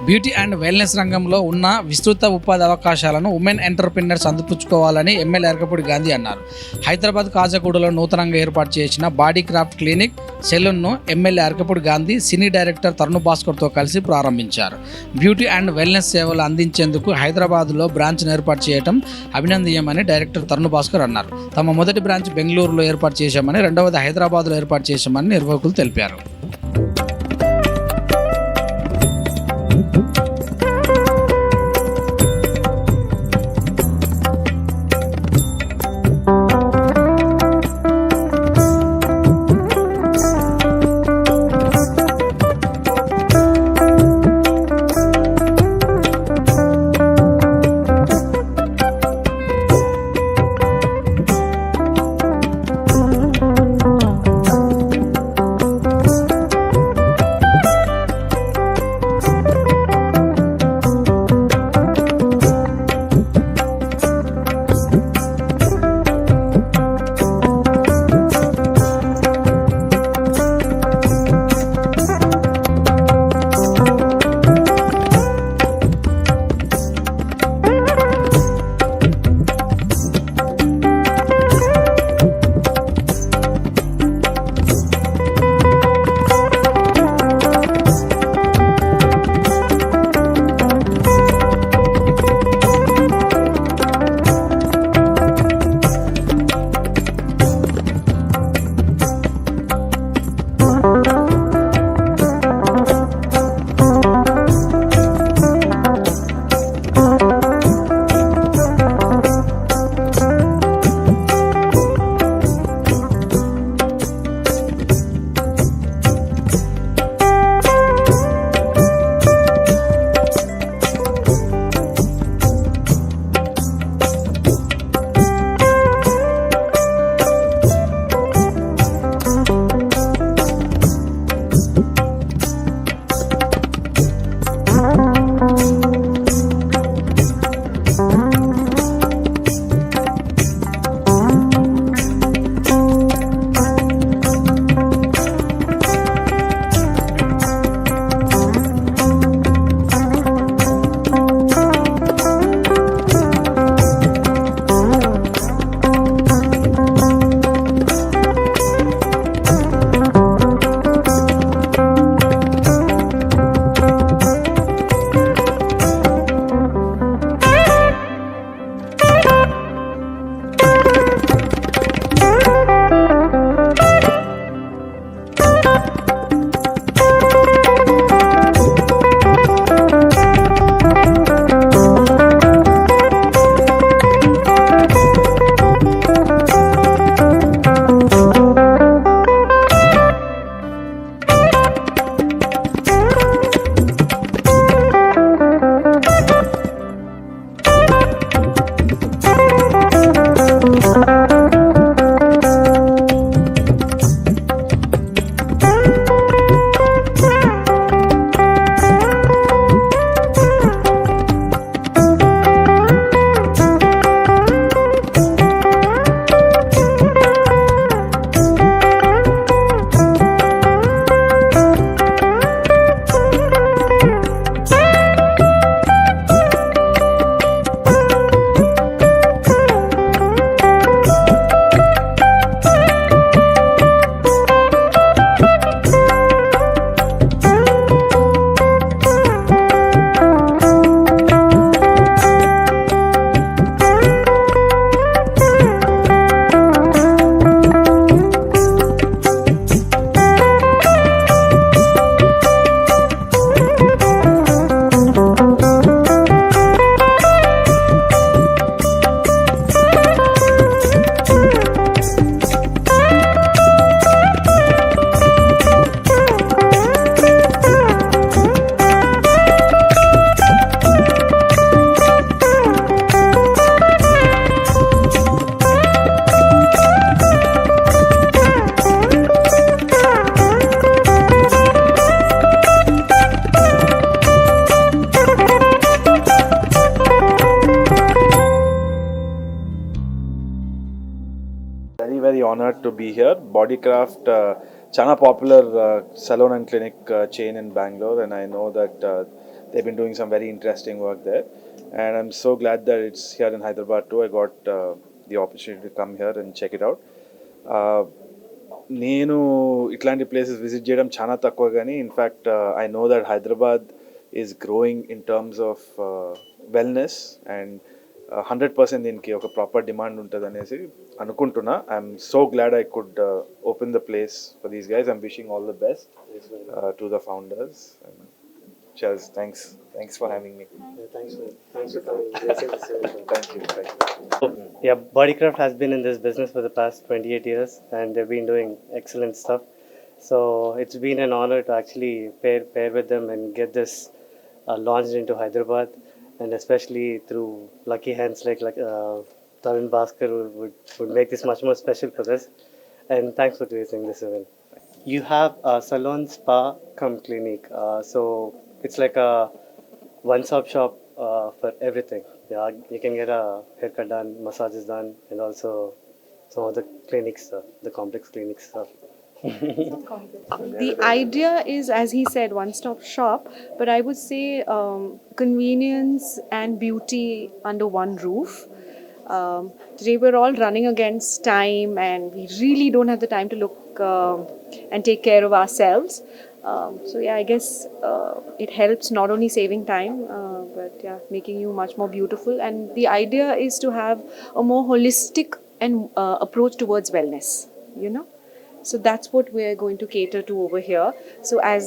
Beauty and wellness రంగంలో ఉన్న విస్తృత ఉపాధి అవకాశాలను ఉమెన్ ఎంటర్‌ప్రెన్యూర్స్ అందిపుచ్చుకోవాలని ఎమ్మెల్యే అరకపూడి గాంధీ అన్నారు. హైదరాబాద్ కాజాగూడలో నూతనంగా ఏర్పాటు చేసిన బాడీ క్రాఫ్ట్ క్లినిక్ సెలూన్ను MLA Arekapudi Gandhi cine director Tarun భాస్కర్తో కలిసి ప్రారంభించారు. బ్యూటీ అండ్ వెల్నెస్ సేవలు అందించేందుకు హైదరాబాద్లో బ్రాంచ్ను ఏర్పాటు చేయడం అభినందనీయమని డైరెక్టర్ తరుణ్ భాస్కర్ అన్నారు. తమ మొదటి బ్రాంచ్ బెంగళూరులో ఏర్పాటు చేశామని, రెండవది హైదరాబాద్లో ఏర్పాటు చేశామని నిర్వాహకులు తెలిపారు. very honored to be here. Bodycraft, chana popular salon and clinic chain in Bangalore, and I know that they've been doing some very interesting work there, and I'm so glad that it's here in Hyderabad too. I got the opportunity to come here and check it out. నేను ఇట్లాంటి places visit చేయడం చాలా తక్కువ, కానీ in fact I know that Hyderabad is growing in terms of wellness, and 100% దీనికి ఒక proper demand ఉంటుంది అనేసి అనుకుంటున్నా. I'm so glad I could open the place for these guys. I'm wishing all the best to the founders. Cheers, thanks for having me. Thanks for coming. Thank you. Yeah, Bodycraft has been in this business for the past 28 years, and they've been doing excellent stuff. So it's been an honor to actually pair with them and get this launched into Hyderabad, and especially through lucky hands like Tarun Bhaskar would make this much more special for us. And thanks for raising this event. You have a salon, spa, cum clinic. So it's like a one-stop shop for everything. Yeah, you can get a haircut done, massages done, and also some of the clinics, the complex clinic stuff. The idea is, as he said, one-stop shop, but I would say convenience and beauty under one roof. Today we're all running against time, and we really don't have the time to look and take care of ourselves. So yeah, I guess it helps not only saving time, but yeah, making you much more beautiful. And the idea is to have a more holistic and approach towards wellness, you know. So that's what we're going to cater to over here. So as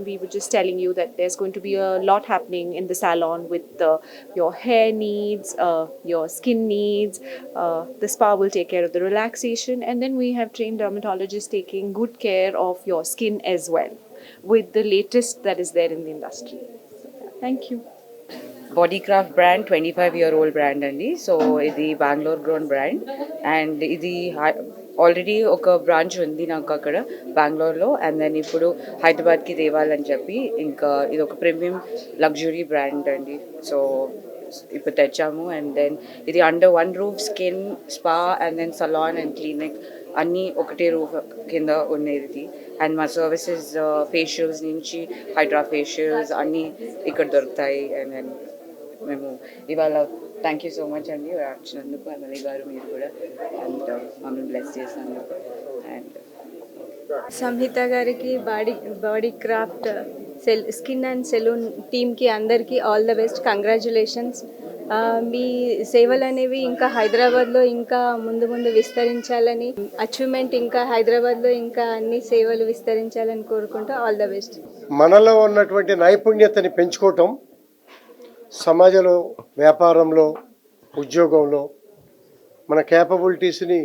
we were just telling you that there's going to be a lot happening in the salon with your hair needs, your skin needs. The spa will take care of the relaxation, and then we have trained dermatologists taking good care of your skin as well, with the latest that is there in the industry. So, yeah, thank you. Bodycraft brand 25-year-old brand అండి. So ఇది Bengaluru grown brand, and ఇది already ఒక branch ఉంది నాకు అక్కడ బెంగళూరులో, and then ఇప్పుడు హైదరాబాద్కి తేవాలని చెప్పి ఇంకా ఇది ఒక ప్రీమియం లగ్జరీ బ్రాండ్ అండి. సో ఇప్పుడు తెచ్చాము, అండ్ దెన్ ఇది under one roof skin, spa, and then salon and clinic అన్నీ ఒకటే రూఫ్ కింద ఉండేది. అండ్ మా సర్వీసెస్ ఫేషియల్స్ నుంచి హైడ్రా ఫేషియల్స్ అన్నీ ఇక్కడ దొరుకుతాయి. అండ్ దెన్ మేము ఇవాళ థ్యాంక్ యూ సో మచ్ అండి వచ్చినందుకు, ఎమ్మెల్యే గారు మీరు కూడా, అండ్ మమ్మల్ని బ్లెస్ చేసినందుకు. అండ్ సంహిత గారికి body craft skin and salon టీమ్కి అందరికీ ఆల్ ద బెస్ట్, కంగ్రాచ్యులేషన్స్. మీ సేవలు అనేవి ఇంకా హైదరాబాద్లో ఇంకా ముందు విస్తరించాలని, అచీవ్మెంట్ ఇంకా హైదరాబాద్లో ఇంకా అన్ని సేవలు విస్తరించాలని కోరుకుంటూ ఆల్ ద బెస్ట్. మనలో ఉన్నటువంటి నైపుణ్యతని పెంచుకోవటం, సమాజంలో, వ్యాపారంలో, ఉద్యోగంలో మన క్యాపబిలిటీస్ని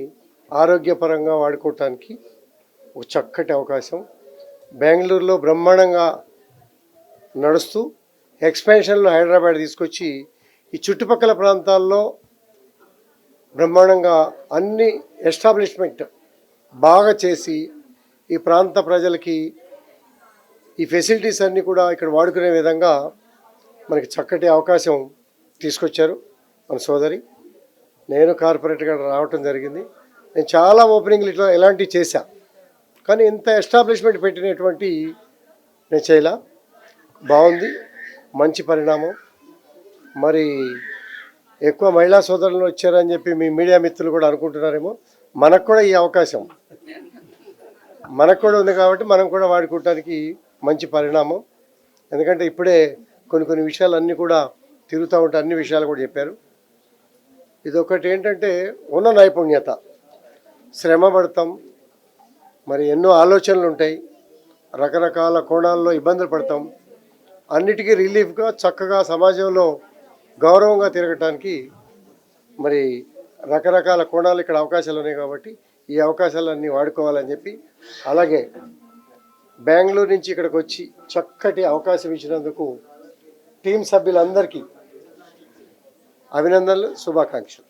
ఆరోగ్యపరంగా వాడుకోవటానికి ఒక చక్కటి అవకాశం. బెంగళూరులో బ్రహ్మాండంగా నడుస్తూ ఎక్స్పాన్షన్లో హైదరాబాద్ తీసుకొచ్చి ఈ చుట్టుపక్కల ప్రాంతాల్లో బ్రహ్మాండంగా అన్ని ఎస్టాబ్లిష్మెంట్ బాగా చేసి ఈ ప్రాంత ప్రజలకి ఈ ఫెసిలిటీస్ అన్నీ కూడా ఇక్కడ వాడుకునే విధంగా మనకి చక్కటి అవకాశం తీసుకొచ్చారు మన సోదరి. నేను కార్పొరేట్గా రావటం జరిగింది. నేను చాలా ఓపెనింగ్లు ఇలాంటివి చేశా, కానీ ఇంత ఎస్టాబ్లిష్మెంట్ పెట్టినటువంటి నేను చేయలా. బాగుంది, మంచి పరిణామం. మరి ఎక్కువ మహిళా సోదరులు వచ్చారని చెప్పి మీ మీడియా మిత్రులు కూడా అనుకుంటున్నారేమో. మనకు కూడా ఈ అవకాశం మనకు కూడా ఉంది కాబట్టి మనం కూడా వాడుకోవటానికి మంచి పరిణామం. ఎందుకంటే ఇప్పుడే కొన్ని విషయాలు అన్నీ కూడా తిరుగుతూ ఉంటే అన్ని విషయాలు కూడా చెప్పారు. ఇదొకటి ఏంటంటే ఉన్న నైపుణ్యత, శ్రమ పడతాం, మరి ఎన్నో ఆలోచనలు ఉంటాయి, రకరకాల కోణాల్లో ఇబ్బందులు పడతాం. అన్నిటికీ రిలీఫ్గా చక్కగా సమాజంలో గౌరవంగా తిరగటానికి మరి రకరకాల కోణాలు ఇక్కడ అవకాశాలు ఉన్నాయి. కాబట్టి ఈ అవకాశాలన్నీ వాడుకోవాలని చెప్పి, అలాగే బెంగళూరు నుంచి ఇక్కడికి వచ్చి చక్కటి అవకాశం ఇచ్చినందుకు టీం సభ్యులందరికీ అభినందనలు, శుభాకాంక్షలు.